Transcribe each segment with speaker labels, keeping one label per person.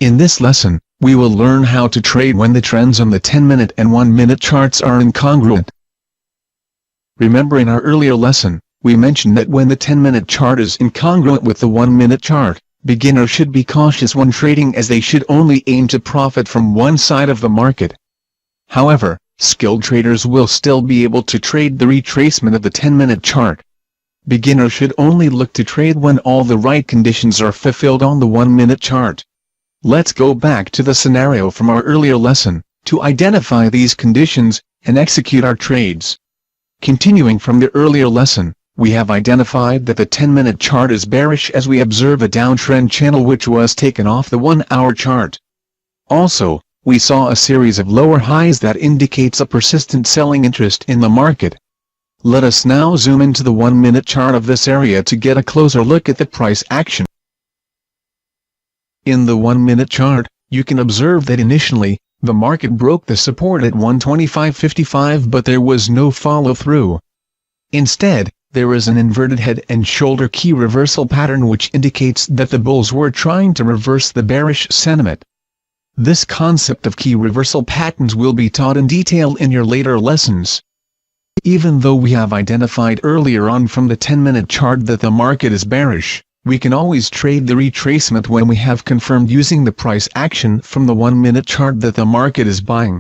Speaker 1: In this lesson, we will learn how to trade when the trends on the 10-minute and 1-minute charts are incongruent. Remember, in our earlier lesson, we mentioned that when the 10-minute chart is incongruent with the 1-minute chart, beginners should be cautious when trading, as they should only aim to profit from one side of the market. However, skilled traders will still be able to trade the retracement of the 10-minute chart. Beginners should only look to trade when all the right conditions are fulfilled on the 1-minute chart. Let's go back to the scenario from our earlier lesson, to identify these conditions, and execute our trades. Continuing from the earlier lesson, we have identified that the 10-minute chart is bearish as we observe a downtrend channel which was taken off the 1-hour chart. Also, we saw a series of lower highs that indicates a persistent selling interest in the market. Let us now zoom into the 1-minute chart of this area to get a closer look at the price action. In the 1-minute chart, you can observe that initially, the market broke the support at 125.55, but there was no follow-through. Instead, there is an inverted head and shoulder key reversal pattern which indicates that the bulls were trying to reverse the bearish sentiment. This concept of key reversal patterns will be taught in detail in your later lessons. Even though we have identified earlier on from the 10-minute chart that the market is bearish, we can always trade the retracement when we have confirmed using the price action from the 1-minute chart that the market is buying.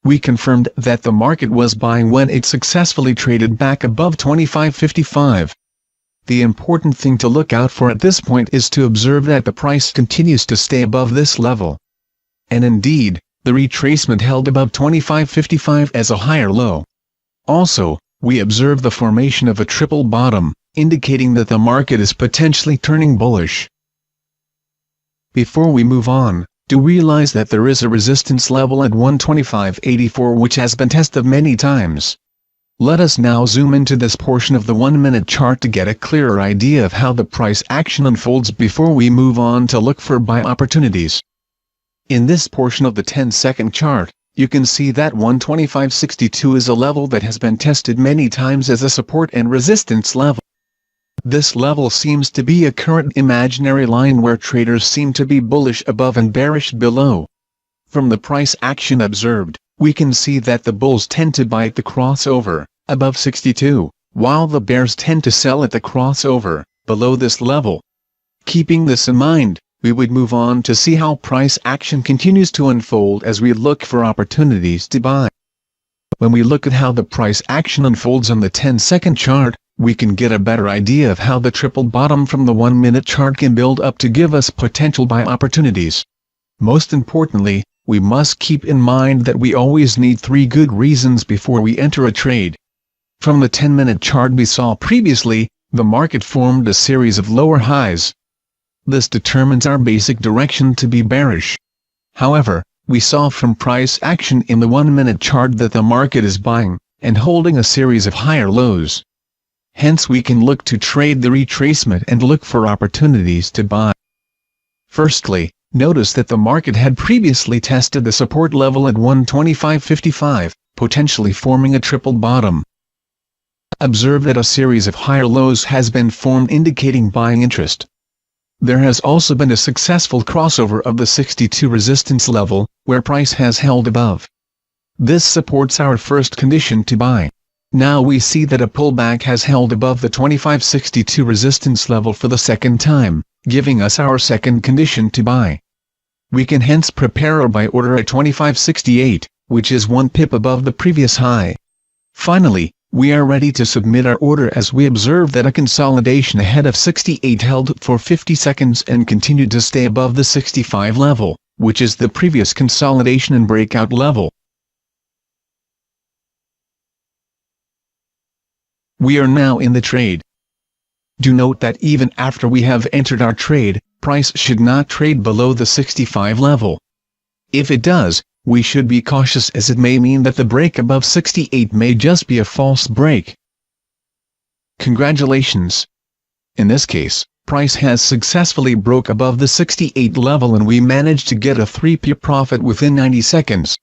Speaker 1: We confirmed that the market was buying when it successfully traded back above 25.55. The important thing to look out for at this point is to observe that the price continues to stay above this level. And indeed, the retracement held above 25.55 as a higher low. Also, we observe the formation of a triple bottom, indicating that the market is potentially turning bullish. Before we move on, do realize that there is a resistance level at 125.84 which has been tested many times. Let us now zoom into this portion of the 1-minute chart to get a clearer idea of how the price action unfolds before we move on to look for buy opportunities. In this portion of the 10-second chart, you can see that 125.62 is a level that has been tested many times as a support and resistance level. This level seems to be a current imaginary line where traders seem to be bullish above and bearish below. From the price action observed, we can see that the bulls tend to buy at the crossover, above 62, while the bears tend to sell at the crossover, below this level. Keeping this in mind, we would move on to see how price action continues to unfold as we look for opportunities to buy. When we look at how the price action unfolds on the 10-second chart, we can get a better idea of how the triple bottom from the 1-minute chart can build up to give us potential buy opportunities. Most importantly, we must keep in mind that we always need 3 good reasons before we enter a trade. From the 10-minute chart we saw previously, the market formed a series of lower highs. This determines our basic direction to be bearish. However, we saw from price action in the 1-minute chart that the market is buying, and holding a series of higher lows. Hence we can look to trade the retracement and look for opportunities to buy. Firstly, notice that the market had previously tested the support level at 125.55, potentially forming a triple bottom. Observe that a series of higher lows has been formed indicating buying interest. There has also been a successful crossover of the 62 resistance level, where price has held above. This supports our first condition to buy. Now we see that a pullback has held above the 25.62 resistance level for the second time, giving us our second condition to buy. We can hence prepare our buy order at 25.68, which is 1 pip above the previous high. Finally, we are ready to submit our order as we observe that a consolidation ahead of 68 held for 50 seconds and continued to stay above the 65 level, which is the previous consolidation and breakout level. We are now in the trade. Do note that even after we have entered our trade, price should not trade below the 65 level. If it does, we should be cautious, as it may mean that the break above 68 may just be a false break. Congratulations! In this case, price has successfully broke above the 68 level and we managed to get a 3p profit within 90 seconds.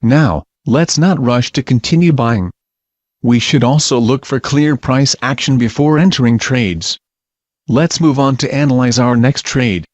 Speaker 1: Now, let's not rush to continue buying. We should also look for clear price action before entering trades. Let's move on to analyze our next trade.